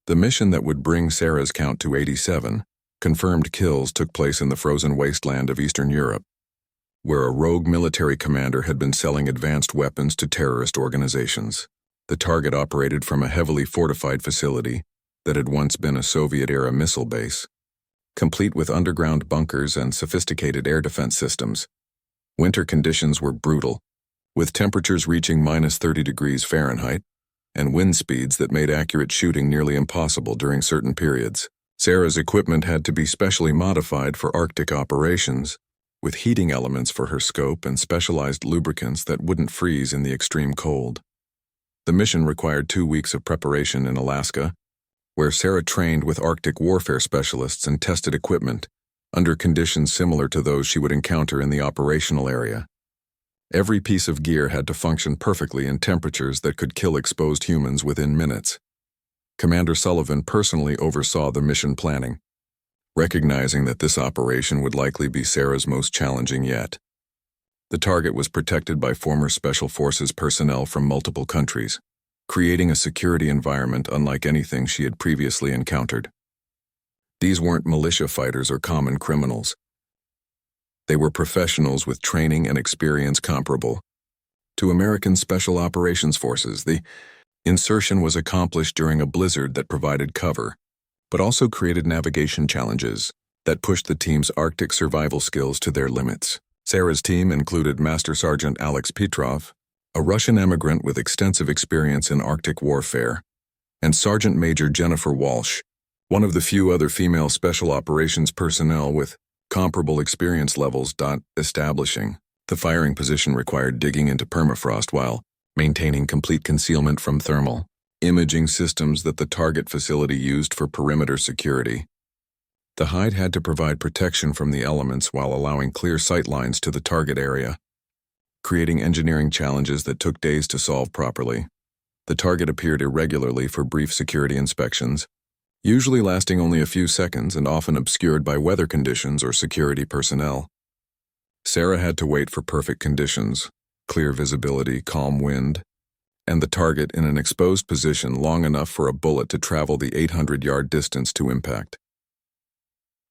The mission that would bring Sarah's count to 87 confirmed kills took place in the frozen wasteland of Eastern Europe, where a rogue military commander had been selling advanced weapons to terrorist organizations. The target operated from a heavily fortified facility that had once been a Soviet-era missile base, complete with underground bunkers and sophisticated air defense systems. Winter conditions were brutal, with temperatures reaching -30 degrees Fahrenheit and wind speeds that made accurate shooting nearly impossible during certain periods. Sarah's equipment had to be specially modified for Arctic operations, with heating elements for her scope and specialized lubricants that wouldn't freeze in the extreme cold. The mission required 2 weeks of preparation in Alaska, where Sarah trained with Arctic warfare specialists and tested equipment under conditions similar to those she would encounter in the operational area. Every piece of gear had to function perfectly in temperatures that could kill exposed humans within minutes. Commander Sullivan personally oversaw the mission planning, recognizing that this operation would likely be Sarah's most challenging yet. The target was protected by former Special Forces personnel from multiple countries, creating a security environment unlike anything she had previously encountered. These weren't militia fighters or common criminals. They were professionals with training and experience comparable to American Special Operations Forces. The insertion was accomplished during a blizzard that provided cover, but also created navigation challenges that pushed the team's Arctic survival skills to their limits. Sarah's team included Master Sergeant Alex Petrov, a Russian immigrant with extensive experience in Arctic warfare, and Sergeant Major Jennifer Walsh, one of the few other female Special Operations personnel with comparable experience levels. Establishing the firing position required digging into permafrost while maintaining complete concealment from thermal imaging systems that the target facility used for perimeter security. The hide had to provide protection from the elements while allowing clear sight lines to the target area, creating engineering challenges that took days to solve properly. The target appeared irregularly for brief security inspections, usually lasting only a few seconds and often obscured by weather conditions or security personnel. Sarah had to wait for perfect conditions, clear visibility, calm wind, and the target in an exposed position long enough for a bullet to travel the 800-yard distance to impact.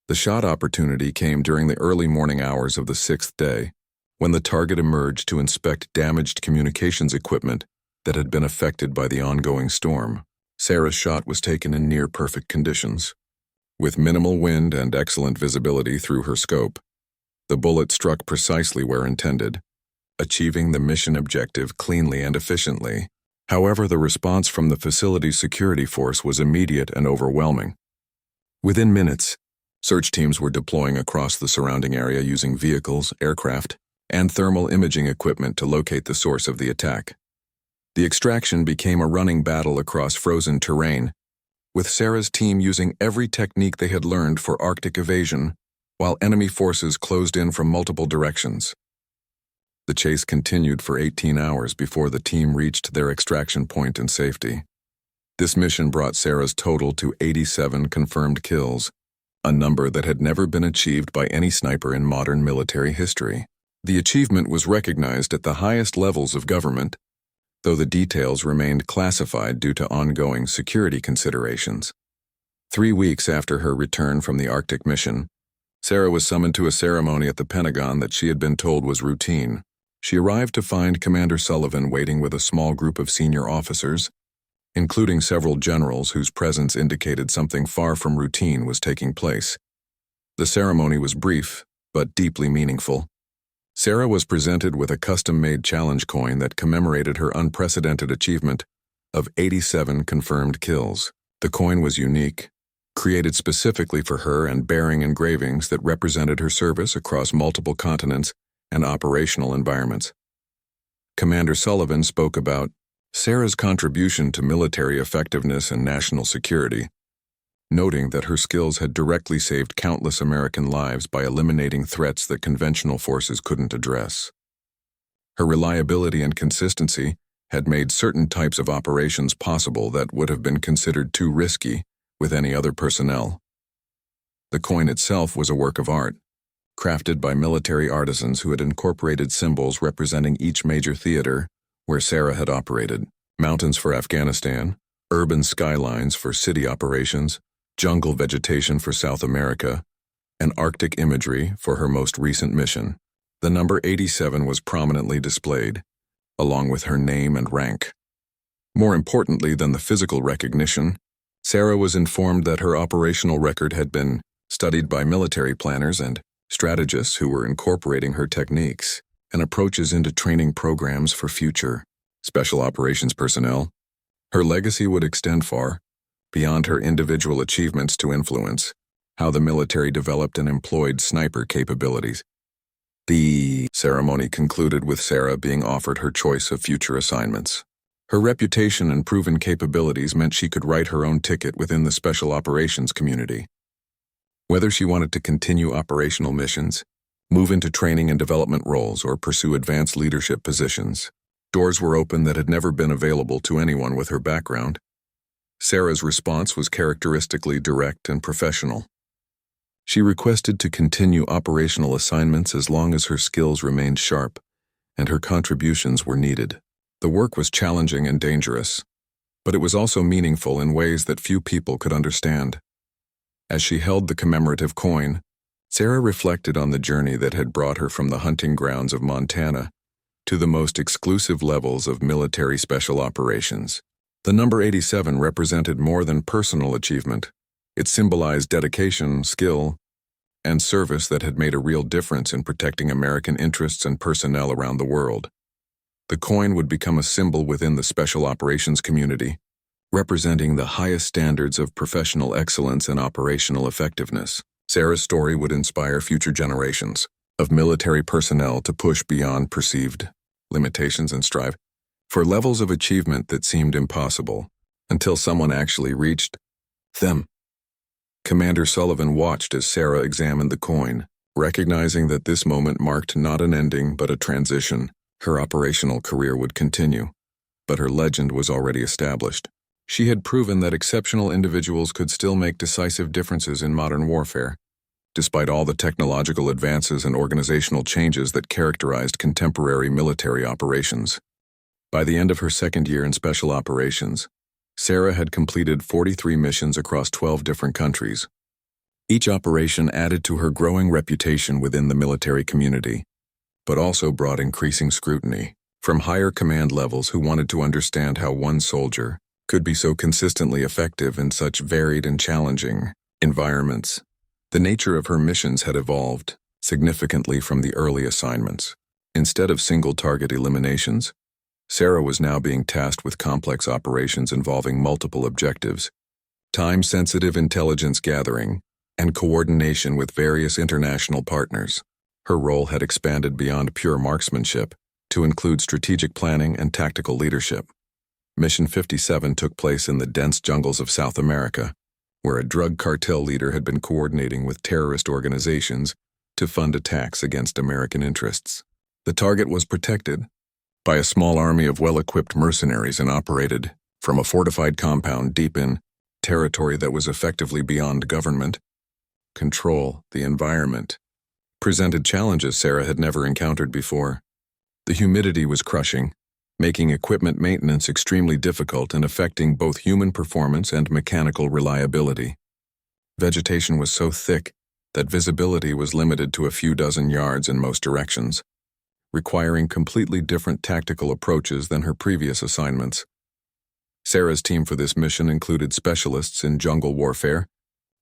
The shot opportunity came during the early morning hours of the 6th day, when the target emerged to inspect damaged communications equipment that had been affected by the ongoing storm. Sarah's shot was taken in near-perfect conditions. With minimal wind and excellent visibility through her scope, the bullet struck precisely where intended, achieving the mission objective cleanly and efficiently. However, the response from the facility's security force was immediate and overwhelming. Within minutes, search teams were deploying across the surrounding area using vehicles, aircraft, and thermal imaging equipment to locate the source of the attack. The extraction became a running battle across frozen terrain, with Sarah's team using every technique they had learned for Arctic evasion, while enemy forces closed in from multiple directions. The chase continued for 18 hours before the team reached their extraction point in safety. This mission brought Sarah's total to 87 confirmed kills, a number that had never been achieved by any sniper in modern military history. The achievement was recognized at the highest levels of government, though the details remained classified due to ongoing security considerations. 3 weeks after her return from the Arctic mission, Sarah was summoned to a ceremony at the Pentagon that she had been told was routine. She arrived to find Commander Sullivan waiting with a small group of senior officers, including several generals whose presence indicated something far from routine was taking place. The ceremony was brief, but deeply meaningful. Sarah was presented with a custom-made challenge coin that commemorated her unprecedented achievement of 87 confirmed kills. The coin was unique, created specifically for her and bearing engravings that represented her service across multiple continents and operational environments. Commander Sullivan spoke about Sarah's contribution to military effectiveness and national security, noting that her skills had directly saved countless American lives by eliminating threats that conventional forces couldn't address. Her reliability and consistency had made certain types of operations possible that would have been considered too risky with any other personnel. The coin itself was a work of art, crafted by military artisans who had incorporated symbols representing each major theater where Sarah had operated: mountains for Afghanistan, urban skylines for city operations, jungle vegetation for South America, and Arctic imagery for her most recent mission. The number 87 was prominently displayed, along with her name and rank. More importantly than the physical recognition, Sarah was informed that her operational record had been studied by military planners and strategists who were incorporating her techniques and approaches into training programs for future special operations personnel. Her legacy would extend far beyond her individual achievements to influence how the military developed and employed sniper capabilities. The ceremony concluded with Sarah being offered her choice of future assignments. Her reputation and proven capabilities meant she could write her own ticket within the special operations community. Whether she wanted to continue operational missions, move into training and development roles, or pursue advanced leadership positions, doors were open that had never been available to anyone with her background. Sarah's response was characteristically direct and professional. She requested to continue operational assignments as long as her skills remained sharp and her contributions were needed. The work was challenging and dangerous, but it was also meaningful in ways that few people could understand. As she held the commemorative coin, Sarah reflected on the journey that had brought her from the hunting grounds of Montana to the most exclusive levels of military special operations. The number 87 represented more than personal achievement. It symbolized dedication, skill, and service that had made a real difference in protecting American interests and personnel around the world. The coin would become a symbol within the special operations community, representing the highest standards of professional excellence and operational effectiveness. Sarah's story would inspire future generations of military personnel to push beyond perceived limitations and strive for levels of achievement that seemed impossible until someone actually reached them. Commander Sullivan watched as Sarah examined the coin, recognizing that this moment marked not an ending but a transition. Her operational career would continue, but her legend was already established. She had proven that exceptional individuals could still make decisive differences in modern warfare, despite all the technological advances and organizational changes that characterized contemporary military operations. By the end of her second year in special operations, Sarah had completed 43 missions across 12 different countries. Each operation added to her growing reputation within the military community, but also brought increasing scrutiny from higher command levels who wanted to understand how one soldier could be so consistently effective in such varied and challenging environments. The nature of her missions had evolved significantly from the early assignments. Instead of single-target eliminations, Sarah was now being tasked with complex operations involving multiple objectives, time-sensitive intelligence gathering, and coordination with various international partners. Her role had expanded beyond pure marksmanship to include strategic planning and tactical leadership. Mission 57 took place in the dense jungles of South America, where a drug cartel leader had been coordinating with terrorist organizations to fund attacks against American interests. The target was protected by a small army of well-equipped mercenaries and operated from a fortified compound deep in territory that was effectively beyond government control. The environment presented challenges Sarah had never encountered before. The humidity was crushing, making equipment maintenance extremely difficult and affecting both human performance and mechanical reliability. Vegetation was so thick that visibility was limited to a few dozen yards in most directions, requiring completely different tactical approaches than her previous assignments. Sarah's team for this mission included specialists in jungle warfare,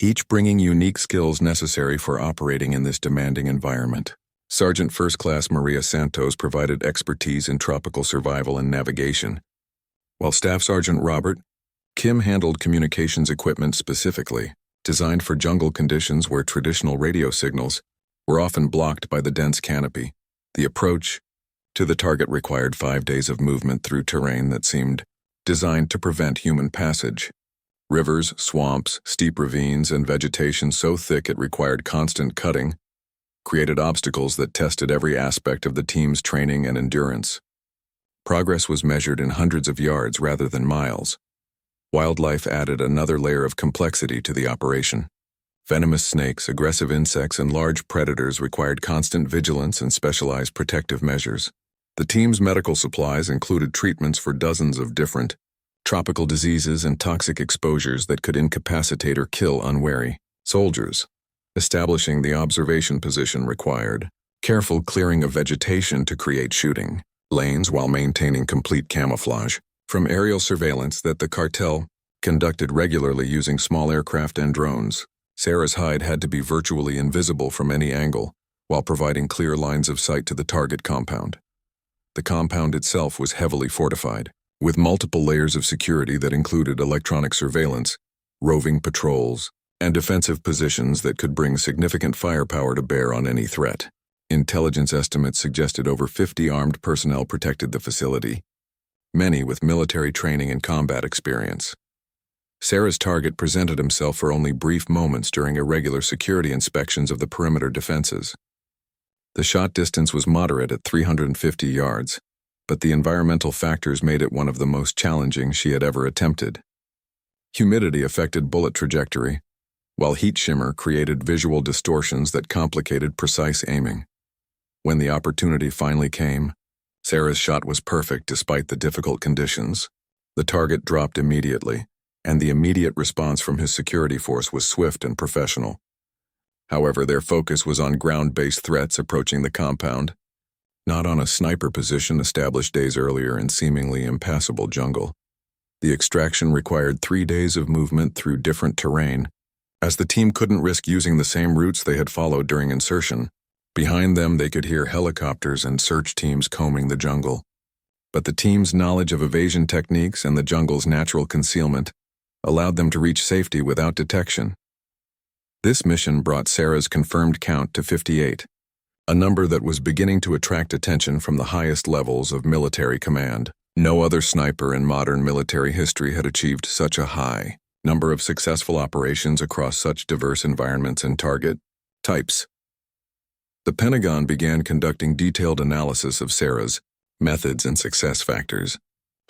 each bringing unique skills necessary for operating in this demanding environment. Sergeant First Class Maria Santos provided expertise in tropical survival and navigation, while Staff Sergeant Robert Kim handled communications equipment specifically, designed for jungle conditions where traditional radio signals were often blocked by the dense canopy. The approach to the target required 5 days of movement through terrain that seemed designed to prevent human passage. Rivers, swamps, steep ravines, and vegetation so thick it required constant cutting created obstacles that tested every aspect of the team's training and endurance. Progress was measured in hundreds of yards rather than miles. Wildlife added another layer of complexity to the operation. Venomous snakes, aggressive insects, and large predators required constant vigilance and specialized protective measures. The team's medical supplies included treatments for dozens of different tropical diseases and toxic exposures that could incapacitate or kill unwary soldiers. Establishing the observation position required careful clearing of vegetation to create shooting lanes while maintaining complete camouflage from aerial surveillance that the cartel conducted regularly using small aircraft and drones. Sarah's hide had to be virtually invisible from any angle while providing clear lines of sight to the target compound. The compound itself was heavily fortified, with multiple layers of security that included electronic surveillance, roving patrols, and defensive positions that could bring significant firepower to bear on any threat. Intelligence estimates suggested over 50 armed personnel protected the facility, many with military training and combat experience. Sarah's target presented himself for only brief moments during irregular security inspections of the perimeter defenses. The shot distance was moderate at 350 yards, but the environmental factors made it one of the most challenging she had ever attempted. Humidity affected bullet trajectory, while heat shimmer created visual distortions that complicated precise aiming. When the opportunity finally came, Sarah's shot was perfect despite the difficult conditions. The target dropped immediately, and the immediate response from his security force was swift and professional. However, their focus was on ground-based threats approaching the compound, not on a sniper position established days earlier in seemingly impassable jungle. The extraction required 3 days of movement through different terrain, as the team couldn't risk using the same routes they had followed during insertion. Behind them, they could hear helicopters and search teams combing the jungle. But the team's knowledge of evasion techniques and the jungle's natural concealment allowed them to reach safety without detection. This mission brought Sarah's confirmed count to 58, a number that was beginning to attract attention from the highest levels of military command. No other sniper in modern military history had achieved such a high number of successful operations across such diverse environments and target types. The Pentagon began conducting detailed analysis of Sarah's methods and success factors,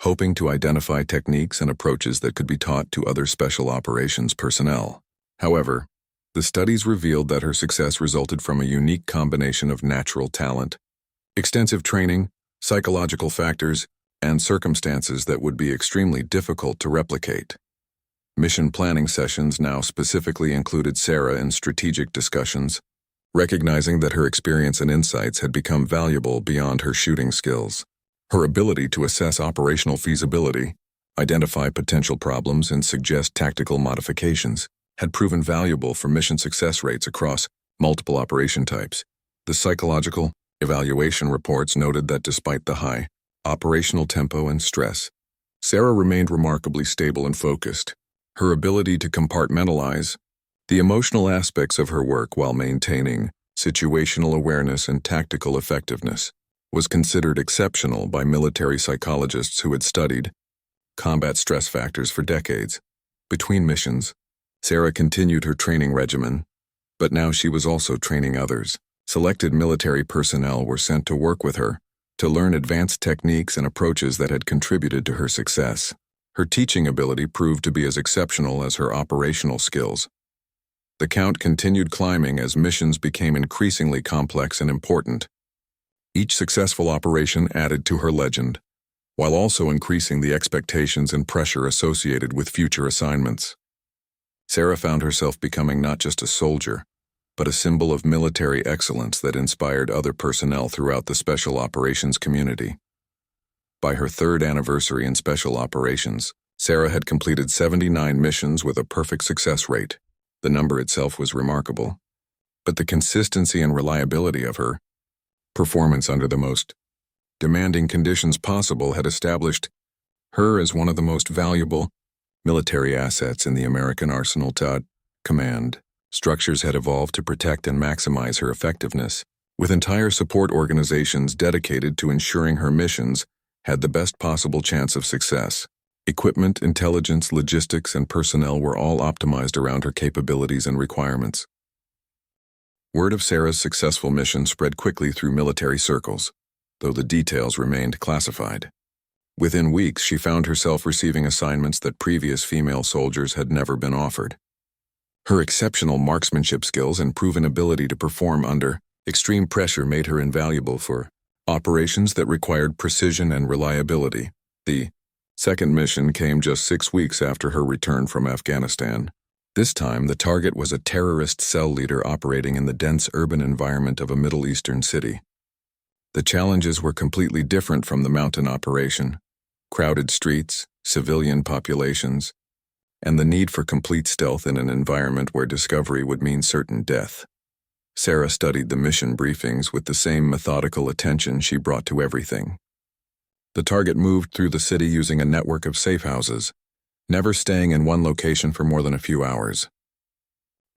hoping to identify techniques and approaches that could be taught to other special operations personnel. However, the studies revealed that her success resulted from a unique combination of natural talent, extensive training, psychological factors, and circumstances that would be extremely difficult to replicate. Mission planning sessions now specifically included Sarah in strategic discussions, recognizing that her experience and insights had become valuable beyond her shooting skills. Her ability to assess operational feasibility, identify potential problems, and suggest tactical modifications had proven valuable for mission success rates across multiple operation types. The psychological evaluation reports noted that despite the high operational tempo and stress, Sarah remained remarkably stable and focused. Her ability to compartmentalize the emotional aspects of her work while maintaining situational awareness and tactical effectiveness was considered exceptional by military psychologists who had studied combat stress factors for decades. Between missions, Sarah continued her training regimen, but now she was also training others. Selected military personnel were sent to work with her to learn advanced techniques and approaches that had contributed to her success. Her teaching ability proved to be as exceptional as her operational skills. The count continued climbing as missions became increasingly complex and important. Each successful operation added to her legend, while also increasing the expectations and pressure associated with future assignments. Sarah found herself becoming not just a soldier, but a symbol of military excellence that inspired other personnel throughout the special operations community. By her 3rd anniversary in special operations, Sarah had completed 79 missions with a perfect success rate. The number itself was remarkable, but the consistency and reliability of her performance under the most demanding conditions possible had established her as one of the most valuable military assets in the American arsenal. Command structures had evolved to protect and maximize her effectiveness, with entire support organizations dedicated to ensuring her missions had the best possible chance of success. Equipment, intelligence, logistics, and personnel were all optimized around her capabilities and requirements. Word of Sarah's successful mission spread quickly through military circles, though the details remained classified. Within weeks, she found herself receiving assignments that previous female soldiers had never been offered. Her exceptional marksmanship skills and proven ability to perform under extreme pressure made her invaluable for operations that required precision and reliability. The Second mission came just 6 weeks after her return from Afghanistan. This time, the target was a terrorist cell leader operating in the dense urban environment of a Middle Eastern city. The challenges were completely different from the mountain operation: crowded streets, civilian populations, and the need for complete stealth in an environment where discovery would mean certain death. Sarah studied the mission briefings with the same methodical attention she brought to everything. The target moved through the city using a network of safe houses, never staying in one location for more than a few hours.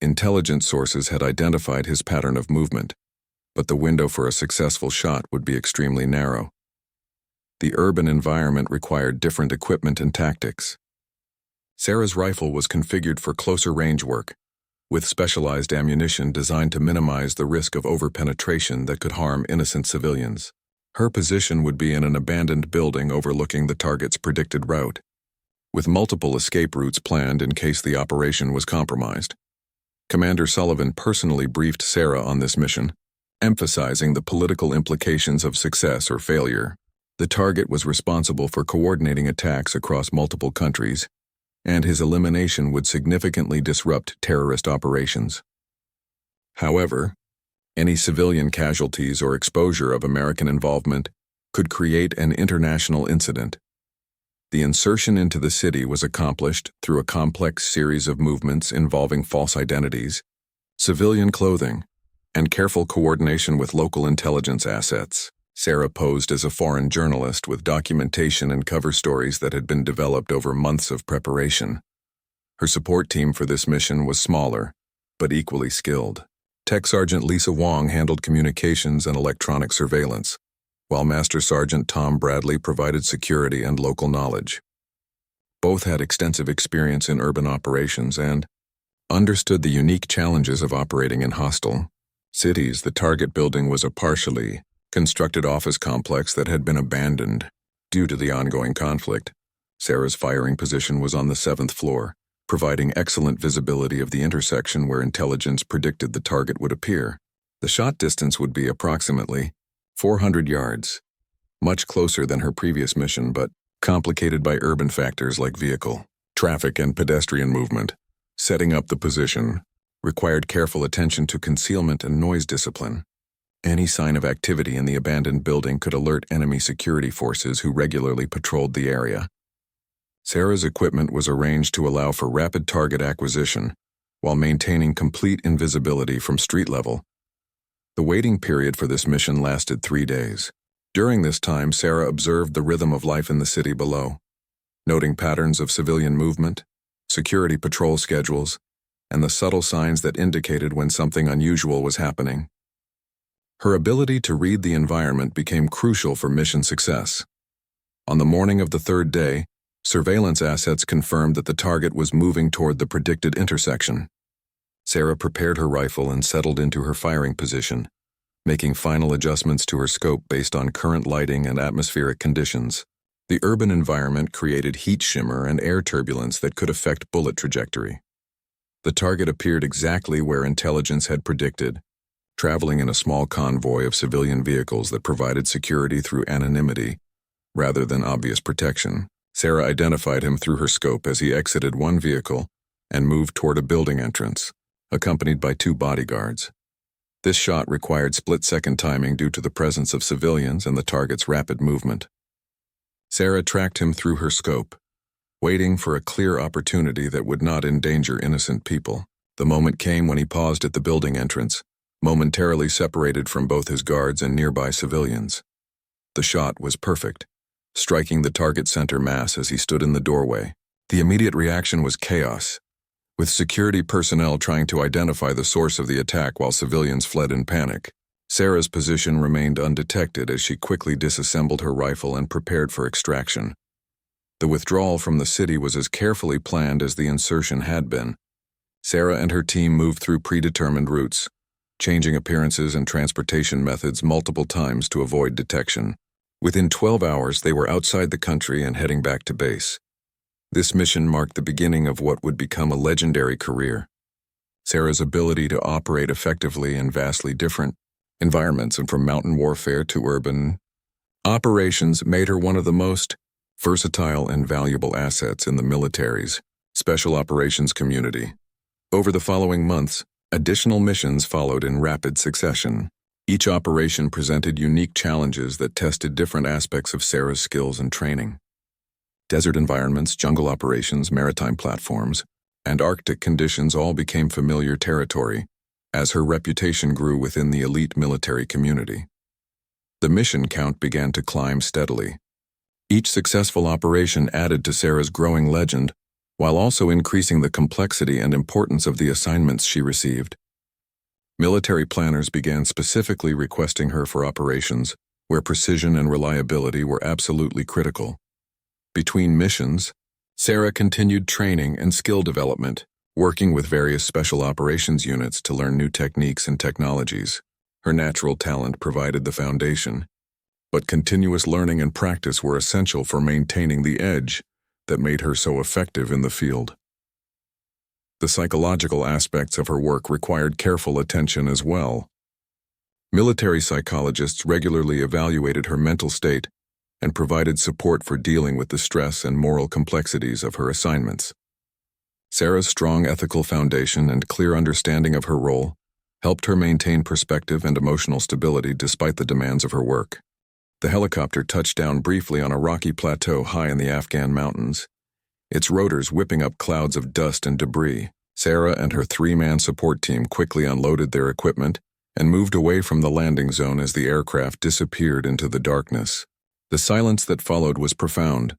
Intelligence sources had identified his pattern of movement, but the window for a successful shot would be extremely narrow. The urban environment required different equipment and tactics. Sarah's rifle was configured for closer range work, with specialized ammunition designed to minimize the risk of overpenetration that could harm innocent civilians. Her position would be in an abandoned building overlooking the target's predicted route, with multiple escape routes planned in case the operation was compromised. Commander Sullivan personally briefed Sarah on this mission, emphasizing the political implications of success or failure. The target was responsible for coordinating attacks across multiple countries, and his elimination would significantly disrupt terrorist operations. However, any civilian casualties or exposure of American involvement could create an international incident. The insertion into the city was accomplished through a complex series of movements involving false identities, civilian clothing, and careful coordination with local intelligence assets. Sarah posed as a foreign journalist with documentation and cover stories that had been developed over months of preparation. Her support team for this mission was smaller, but equally skilled. Tech Sergeant Lisa Wong handled communications and electronic surveillance, while Master Sergeant Tom Bradley provided security and local knowledge. Both had extensive experience in urban operations and understood the unique challenges of operating in hostile cities. The target building was a partially constructed office complex that had been abandoned due to the ongoing conflict. Sarah's firing position was on the 7th floor, providing excellent visibility of the intersection where intelligence predicted the target would appear. The shot distance would be approximately 400 yards, much closer than her previous mission, but complicated by urban factors like vehicle, traffic, and pedestrian movement. Setting up the position required careful attention to concealment and noise discipline. Any sign of activity in the abandoned building could alert enemy security forces who regularly patrolled the area. Sarah's equipment was arranged to allow for rapid target acquisition while maintaining complete invisibility from street level. The waiting period for this mission lasted 3 days. During this time, Sarah observed the rhythm of life in the city below, noting patterns of civilian movement, security patrol schedules, and the subtle signs that indicated when something unusual was happening. Her ability to read the environment became crucial for mission success. On the morning of the 3rd day, surveillance assets confirmed that the target was moving toward the predicted intersection. Sarah prepared her rifle and settled into her firing position, making final adjustments to her scope based on current lighting and atmospheric conditions. The urban environment created heat shimmer and air turbulence that could affect bullet trajectory. The target appeared exactly where intelligence had predicted, traveling in a small convoy of civilian vehicles that provided security through anonymity rather than obvious protection. Sarah identified him through her scope as he exited one vehicle and moved toward a building entrance, accompanied by 2 bodyguards. This shot required split-second timing due to the presence of civilians and the target's rapid movement. Sarah tracked him through her scope, waiting for a clear opportunity that would not endanger innocent people. The moment came when he paused at the building entrance, momentarily separated from both his guards and nearby civilians. The shot was perfect, striking the target center mass as he stood in the doorway. The immediate reaction was chaos, with security personnel trying to identify the source of the attack while civilians fled in panic. Sarah's position remained undetected as she quickly disassembled her rifle and prepared for extraction. The withdrawal from the city was as carefully planned as the insertion had been. Sarah and her team moved through predetermined routes, changing appearances and transportation methods multiple times to avoid detection. Within 12 hours, they were outside the country and heading back to base. This mission marked the beginning of what would become a legendary career. Sarah's ability to operate effectively in vastly different environments and from mountain warfare to urban operations made her one of the most versatile and valuable assets in the military's special operations community. Over the following months, additional missions followed in rapid succession. Each operation presented unique challenges that tested different aspects of Sarah's skills and training. Desert environments, jungle operations, maritime platforms, and Arctic conditions all became familiar territory as her reputation grew within the elite military community. The mission count began to climb steadily. Each successful operation added to Sarah's growing legend, while also increasing the complexity and importance of the assignments she received. Military planners began specifically requesting her for operations where precision and reliability were absolutely critical. Between missions, Sarah continued training and skill development, working with various special operations units to learn new techniques and technologies. Her natural talent provided the foundation, but continuous learning and practice were essential for maintaining the edge that made her so effective in the field. The psychological aspects of her work required careful attention as well. Military psychologists regularly evaluated her mental state and provided support for dealing with the stress and moral complexities of her assignments. Sarah's strong ethical foundation and clear understanding of her role helped her maintain perspective and emotional stability despite the demands of her work. The helicopter touched down briefly on a rocky plateau high in the Afghan mountains, its rotors whipping up clouds of dust and debris. Sarah and her three-man support team quickly unloaded their equipment and moved away from the landing zone as the aircraft disappeared into the darkness. The silence that followed was profound,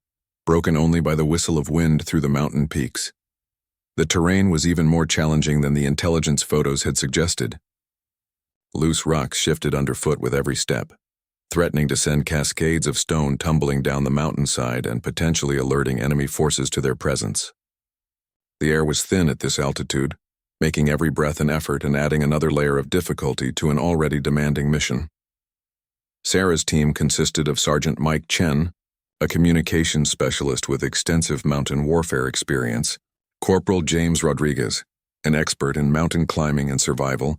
broken only by the whistle of wind through the mountain peaks. The terrain was even more challenging than the intelligence photos had suggested. Loose rocks shifted underfoot with every step, threatening to send cascades of stone tumbling down the mountainside and potentially alerting enemy forces to their presence. The air was thin at this altitude, making every breath an effort and adding another layer of difficulty to an already demanding mission. Sarah's team consisted of Sergeant Mike Chen, a communications specialist with extensive mountain warfare experience, Corporal James Rodriguez, an expert in mountain climbing and survival,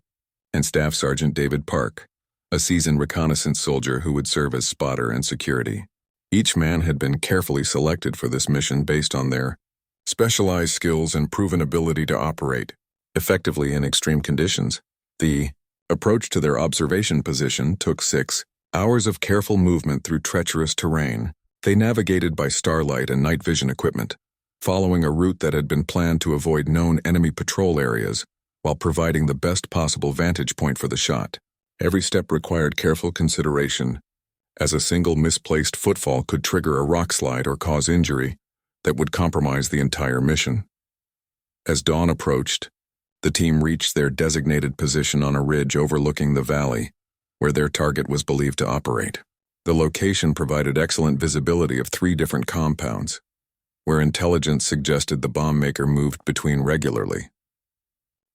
and Staff Sergeant David Park, a seasoned reconnaissance soldier who would serve as spotter and security. Each man had been carefully selected for this mission based on their specialized skills and proven ability to operate effectively in extreme conditions. The approach to their observation position took 6 hours of careful movement through treacherous terrain. They navigated by starlight and night vision equipment, following a route that had been planned to avoid known enemy patrol areas while providing the best possible vantage point for the shot. Every step required careful consideration, as a single misplaced footfall could trigger a rock slide or cause injury that would compromise the entire mission. As dawn approached, the team reached their designated position on a ridge overlooking the valley, where their target was believed to operate. The location provided excellent visibility of 3 different compounds, where intelligence suggested the bomb maker moved between regularly.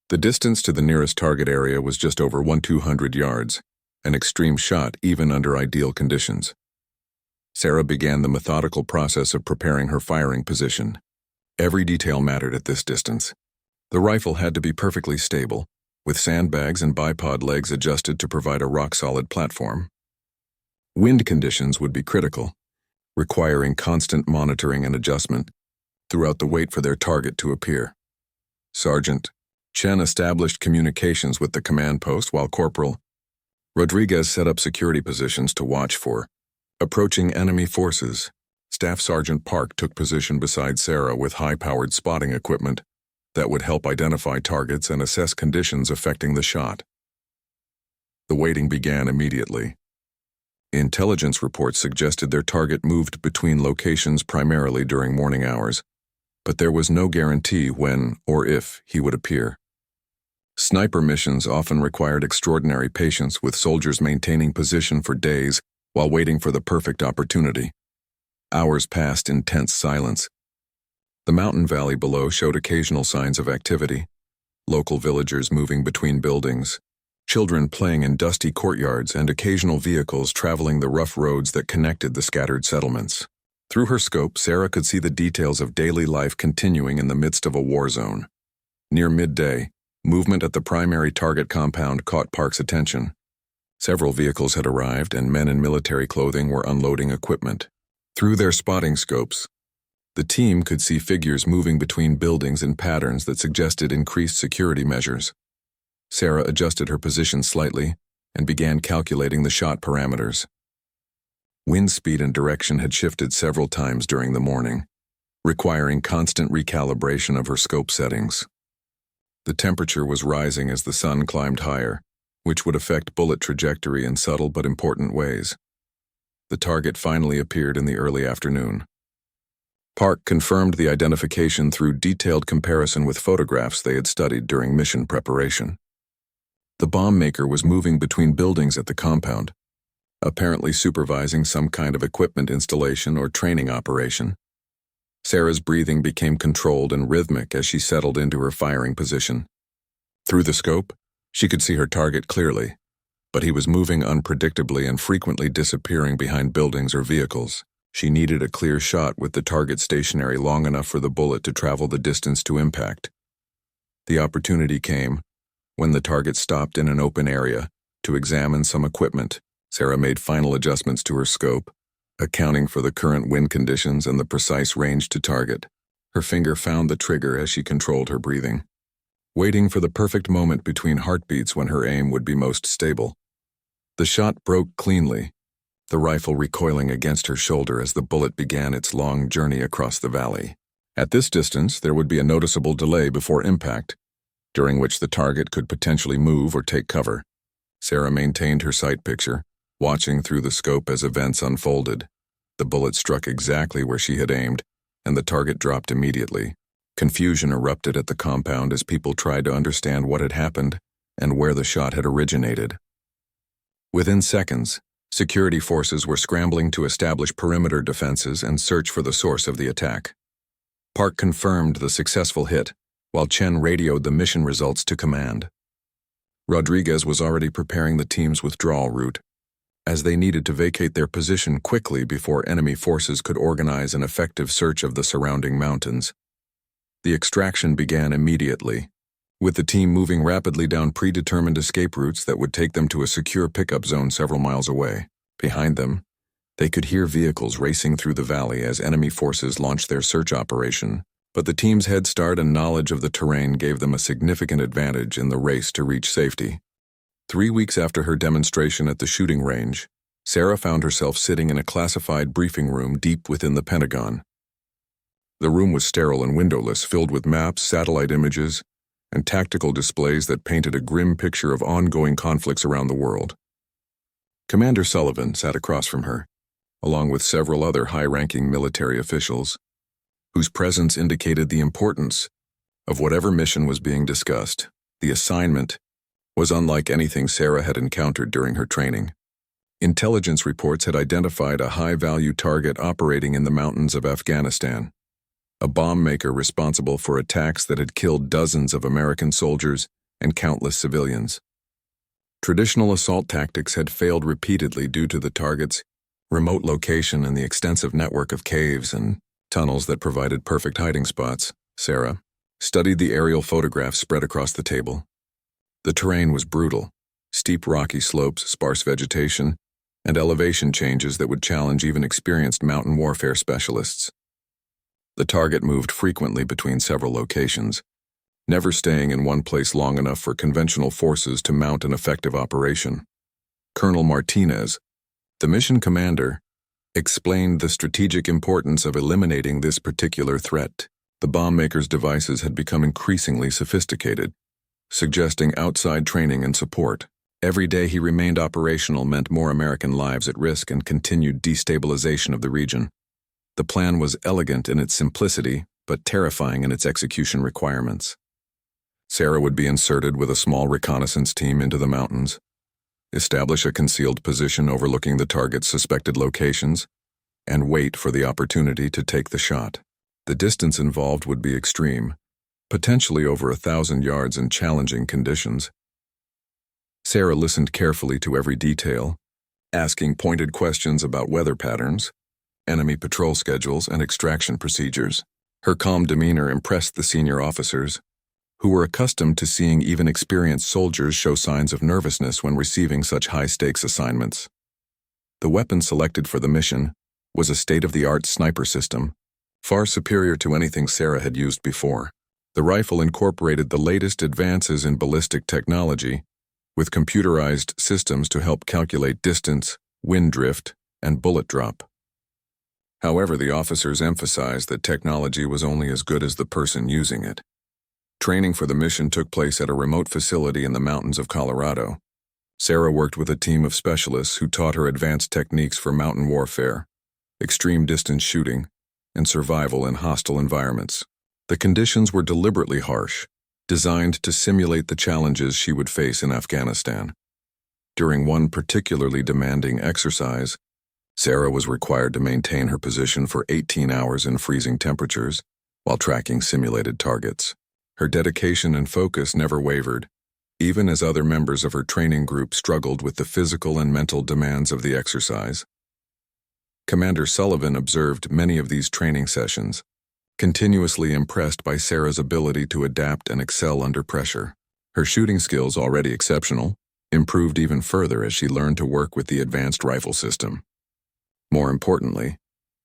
The distance to the nearest target area was just over 200 yards, an extreme shot even under ideal conditions. Sarah began the methodical process of preparing her firing position. Every detail mattered at this distance. The rifle had to be perfectly stable, with sandbags and bipod legs adjusted to provide a rock-solid platform. Wind conditions would be critical, requiring constant monitoring and adjustment throughout the wait for their target to appear. Sergeant Chen established communications with the command post while Corporal Rodriguez set up security positions to watch for approaching enemy forces. Staff Sergeant Park took position beside Sarah with high-powered spotting equipment that would help identify targets and assess conditions affecting the shot. The waiting began immediately. Intelligence reports suggested their target moved between locations primarily during morning hours, but there was no guarantee when or if he would appear. Sniper missions often required extraordinary patience, with soldiers maintaining position for days while waiting for the perfect opportunity. Hours passed in tense silence. The mountain valley below showed occasional signs of activity: local villagers moving between buildings, children playing in dusty courtyards, and occasional vehicles traveling the rough roads that connected the scattered settlements. Through her scope, Sarah could see the details of daily life continuing in the midst of a war zone. Near midday, movement at the primary target compound caught Park's attention. Several vehicles had arrived, and men in military clothing were unloading equipment. Through their spotting scopes, the team could see figures moving between buildings in patterns that suggested increased security measures. Sarah adjusted her position slightly and began calculating the shot parameters. Wind speed and direction had shifted several times during the morning, requiring constant recalibration of her scope settings. The temperature was rising as the sun climbed higher, which would affect bullet trajectory in subtle but important ways. The target finally appeared in the early afternoon. Park confirmed the identification through detailed comparison with photographs they had studied during mission preparation. The bomb maker was moving between buildings at the compound, apparently supervising some kind of equipment installation or training operation. Sarah's breathing became controlled and rhythmic as she settled into her firing position. Through the scope, she could see her target clearly, but he was moving unpredictably and frequently disappearing behind buildings or vehicles. She needed a clear shot with the target stationary long enough for the bullet to travel the distance to impact. The opportunity came when the target stopped in an open area to examine some equipment. Sarah made final adjustments to her scope, accounting for the current wind conditions and the precise range to target. Her finger found the trigger as she controlled her breathing, waiting for the perfect moment between heartbeats when her aim would be most stable. The shot broke cleanly, the rifle recoiling against her shoulder as the bullet began its long journey across the valley. At this distance, there would be a noticeable delay before impact, during which the target could potentially move or take cover. Sarah maintained her sight picture, watching through the scope as events unfolded. The bullet struck exactly where she had aimed, and the target dropped immediately. Confusion erupted at the compound as people tried to understand what had happened and where the shot had originated. Within seconds, security forces were scrambling to establish perimeter defenses and search for the source of the attack. Park confirmed the successful hit, while Chen radioed the mission results to command. Rodriguez was already preparing the team's withdrawal route, as they needed to vacate their position quickly before enemy forces could organize an effective search of the surrounding mountains. The extraction began immediately, with the team moving rapidly down predetermined escape routes that would take them to a secure pickup zone several miles away. Behind them, they could hear vehicles racing through the valley as enemy forces launched their search operation, but the team's head start and knowledge of the terrain gave them a significant advantage in the race to reach safety. 3 weeks after her demonstration at the shooting range, Sarah found herself sitting in a classified briefing room deep within the Pentagon. The room was sterile and windowless, filled with maps, satellite images, and tactical displays that painted a grim picture of ongoing conflicts around the world. Commander Sullivan sat across from her, along with several other high-ranking military officials, whose presence indicated the importance of whatever mission was being discussed. The assignment was unlike anything Sarah had encountered during her training. Intelligence reports had identified a high-value target operating in the mountains of Afghanistan, a bomb maker responsible for attacks that had killed dozens of American soldiers and countless civilians. Traditional assault tactics had failed repeatedly due to the target's remote location and the extensive network of caves and tunnels that provided perfect hiding spots. Sarah studied the aerial photographs spread across the table. The terrain was brutal, steep rocky slopes, sparse vegetation, and elevation changes that would challenge even experienced mountain warfare specialists. The target moved frequently between several locations, never staying in one place long enough for conventional forces to mount an effective operation. Colonel Martinez, the mission commander, explained the strategic importance of eliminating this particular threat. The bomb maker's devices had become increasingly sophisticated, suggesting outside training and support. Every day he remained operational meant more American lives at risk and continued destabilization of the region. The plan was elegant in its simplicity, but terrifying in its execution requirements. Sarah would be inserted with a small reconnaissance team into the mountains, establish a concealed position overlooking the target's suspected locations, and wait for the opportunity to take the shot. The distance involved would be extreme, potentially over 1,000 yards in challenging conditions. Sarah listened carefully to every detail, asking pointed questions about weather patterns, enemy patrol schedules, and extraction procedures. Her calm demeanor impressed the senior officers, who were accustomed to seeing even experienced soldiers show signs of nervousness when receiving such high-stakes assignments. The weapon selected for the mission was a state-of-the-art sniper system, far superior to anything Sarah had used before. The rifle incorporated the latest advances in ballistic technology, with computerized systems to help calculate distance, wind drift, and bullet drop. However, the officers emphasized that technology was only as good as the person using it. Training for the mission took place at a remote facility in the mountains of Colorado. Sarah worked with a team of specialists who taught her advanced techniques for mountain warfare, extreme distance shooting, and survival in hostile environments. The conditions were deliberately harsh, designed to simulate the challenges she would face in Afghanistan. During one particularly demanding exercise, Sarah was required to maintain her position for 18 hours in freezing temperatures while tracking simulated targets. Her dedication and focus never wavered, even as other members of her training group struggled with the physical and mental demands of the exercise. Commander Sullivan observed many of these training sessions, continuously impressed by Sarah's ability to adapt and excel under pressure. Her shooting skills, already exceptional, improved even further as she learned to work with the advanced rifle system. More importantly,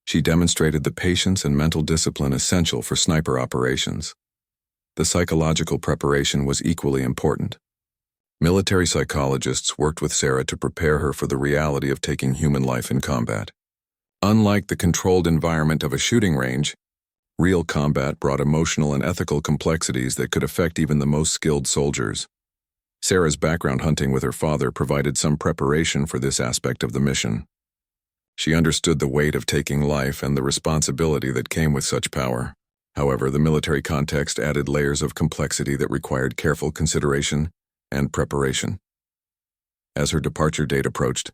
she demonstrated the patience and mental discipline essential for sniper operations. The psychological preparation was equally important. Military psychologists worked with Sarah to prepare her for the reality of taking human life in combat. Unlike the controlled environment of a shooting range, real combat brought emotional and ethical complexities that could affect even the most skilled soldiers. Sarah's background hunting with her father provided some preparation for this aspect of the mission. She understood the weight of taking life and the responsibility that came with such power. However, the military context added layers of complexity that required careful consideration and preparation. As her departure date approached,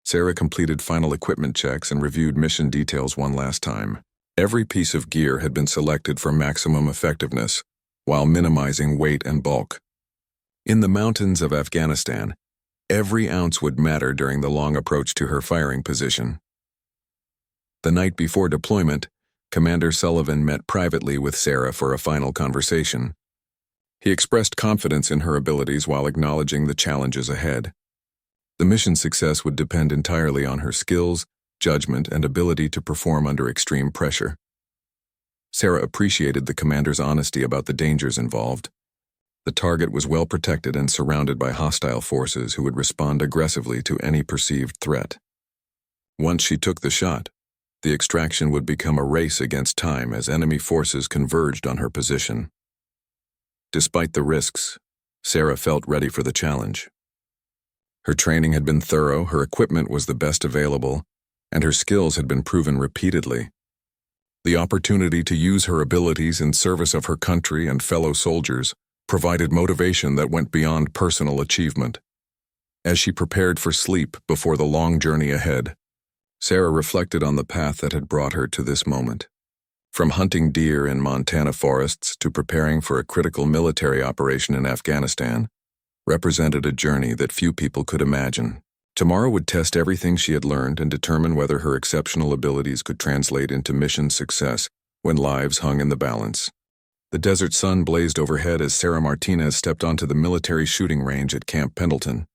Sarah completed final equipment checks and reviewed mission details one last time. Every piece of gear had been selected for maximum effectiveness, while minimizing weight and bulk. In the mountains of Afghanistan, every ounce would matter during the long approach to her firing position. The night before deployment, Commander Sullivan met privately with Sarah for a final conversation. He expressed confidence in her abilities while acknowledging the challenges ahead. The mission's success would depend entirely on her skills, judgment, and ability to perform under extreme pressure. Sarah appreciated the commander's honesty about the dangers involved. The target was well protected and surrounded by hostile forces who would respond aggressively to any perceived threat. Once she took the shot, the extraction would become a race against time as enemy forces converged on her position. Despite the risks, Sarah felt ready for the challenge. Her training had been thorough, her equipment was the best available, and her skills had been proven repeatedly. The opportunity to use her abilities in service of her country and fellow soldiers provided motivation that went beyond personal achievement. As she prepared for sleep before the long journey ahead, Sarah reflected on the path that had brought her to this moment. From hunting deer in Montana forests to preparing for a critical military operation in Afghanistan, represented a journey that few people could imagine. Tomorrow would test everything she had learned and determine whether her exceptional abilities could translate into mission success when lives hung in the balance. The desert sun blazed overhead as Sarah Martinez stepped onto the military shooting range at Camp Pendleton.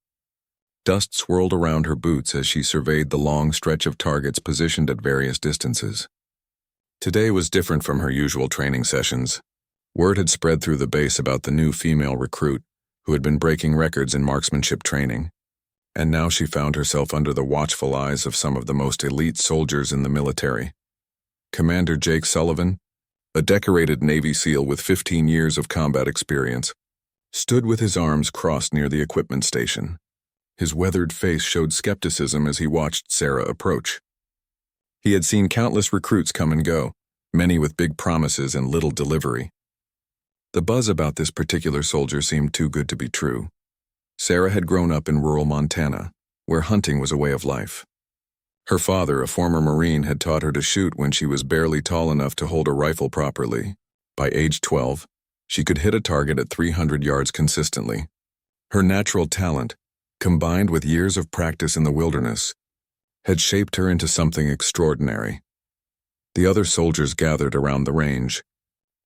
Dust swirled around her boots as she surveyed the long stretch of targets positioned at various distances. Today was different from her usual training sessions. Word had spread through the base about the new female recruit, who had been breaking records in marksmanship training, and now she found herself under the watchful eyes of some of the most elite soldiers in the military. Commander Jake Sullivan, a decorated Navy SEAL with 15 years of combat experience, stood with his arms crossed near the equipment station. His weathered face showed skepticism as he watched Sarah approach. He had seen countless recruits come and go, many with big promises and little delivery. The buzz about this particular soldier seemed too good to be true. Sarah had grown up in rural Montana, where hunting was a way of life. Her father, a former Marine, had taught her to shoot when she was barely tall enough to hold a rifle properly. By age 12, she could hit a target at 300 yards consistently. Her natural talent, combined with years of practice in the wilderness, had shaped her into something extraordinary. The other soldiers gathered around the range,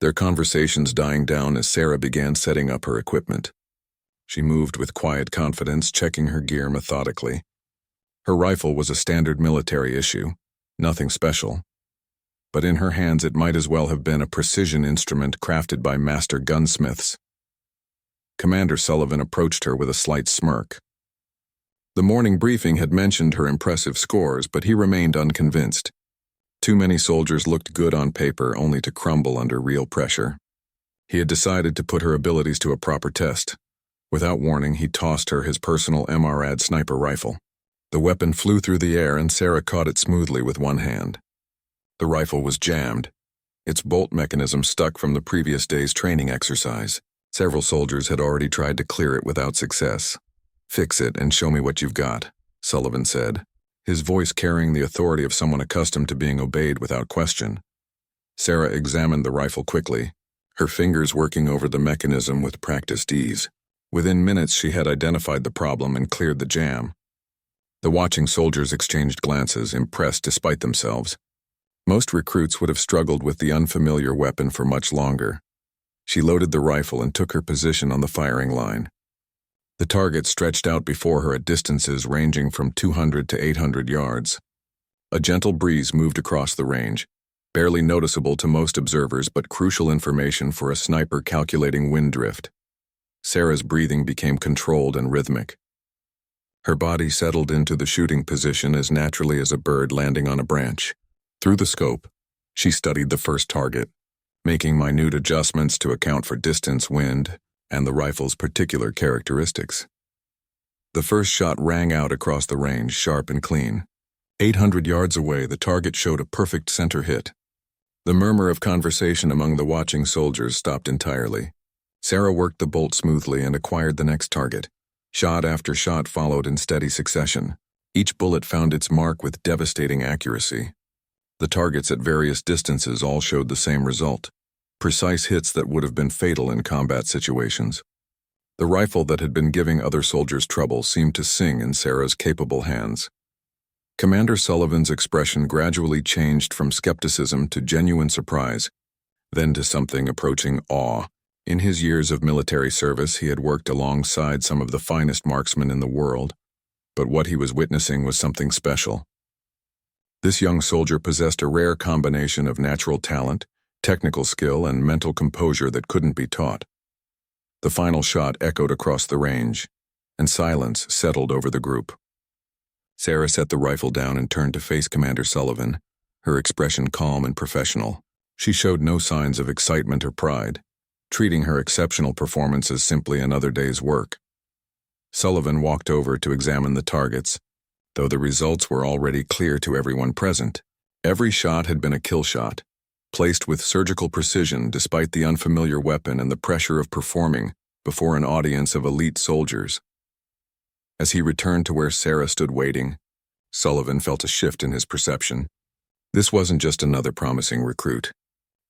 their conversations dying down as Sarah began setting up her equipment. She moved with quiet confidence, checking her gear methodically. Her rifle was a standard military issue, Nothing special. But in her hands it might as well have been a precision instrument crafted by master gunsmiths. Commander Sullivan approached her with a slight smirk. The morning briefing had mentioned her impressive scores, but he remained unconvinced. Too many soldiers looked good on paper only to crumble under real pressure. He had decided to put her abilities to a proper test. Without warning, he tossed her his personal MRAD sniper rifle. The weapon flew through the air and Sarah caught it smoothly with one hand. The rifle was jammed. Its bolt mechanism stuck from the previous day's training exercise. Several soldiers had already tried to clear it without success. "Fix it and show me what you've got," Sullivan said, his voice carrying the authority of someone accustomed to being obeyed without question. Sarah examined the rifle quickly, her fingers working over the mechanism with practiced ease. Within minutes she had identified the problem and cleared the jam. The watching soldiers exchanged glances, impressed despite themselves. Most recruits would have struggled with the unfamiliar weapon for much longer. She loaded the rifle and took her position on the firing line. The target stretched out before her at distances ranging from 200 to 800 yards. A gentle breeze moved across the range, barely noticeable to most observers but crucial information for a sniper calculating wind drift. Sarah's breathing became controlled and rhythmic. Her body settled into the shooting position as naturally as a bird landing on a branch. Through the scope, she studied the first target, making minute adjustments to account for distance, wind, and the rifle's particular characteristics. The first shot rang out across the range, sharp and clean. 800 yards away, the target showed a perfect center hit. The murmur of conversation among the watching soldiers stopped entirely. Sarah worked the bolt smoothly and acquired the next target. Shot after shot followed in steady succession. Each bullet found its mark with devastating accuracy. The targets at various distances all showed the same result. Precise hits that would have been fatal in combat situations. The rifle that had been giving other soldiers trouble seemed to sing in Sarah's capable hands. Commander Sullivan's expression gradually changed from skepticism to genuine surprise, then to something approaching awe. In his years of military service, he had worked alongside some of the finest marksmen in the world, but what he was witnessing was something special. This young soldier possessed a rare combination of natural talent, technical skill, and mental composure that couldn't be taught. The final shot echoed across the range, and silence settled over the group. Sarah set the rifle down and turned to face Commander Sullivan, her expression calm and professional. She showed no signs of excitement or pride, treating her exceptional performance as simply another day's work. Sullivan walked over to examine the targets, though the results were already clear to everyone present. Every shot had been a kill shot, placed with surgical precision despite the unfamiliar weapon and the pressure of performing before an audience of elite soldiers. As he returned to where Sarah stood waiting, Sullivan felt a shift in his perception. This wasn't just another promising recruit.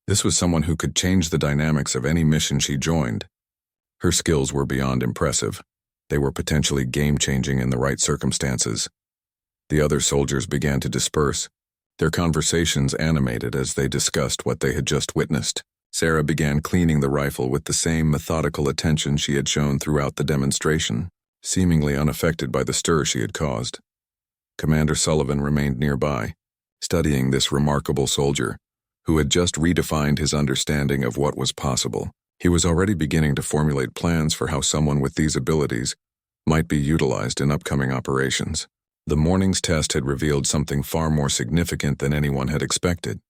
This was someone who could change the dynamics of any mission she joined. Her skills were beyond impressive. They were potentially game-changing in the right circumstances. The other soldiers began to disperse, their conversations animated as they discussed what they had just witnessed. Sarah began cleaning the rifle with the same methodical attention she had shown throughout the demonstration, seemingly unaffected by the stir she had caused. Commander Sullivan remained nearby, studying this remarkable soldier, who had just redefined his understanding of what was possible. He was already beginning to formulate plans for how someone with these abilities might be utilized in upcoming operations. The morning's test had revealed something far more significant than anyone had expected.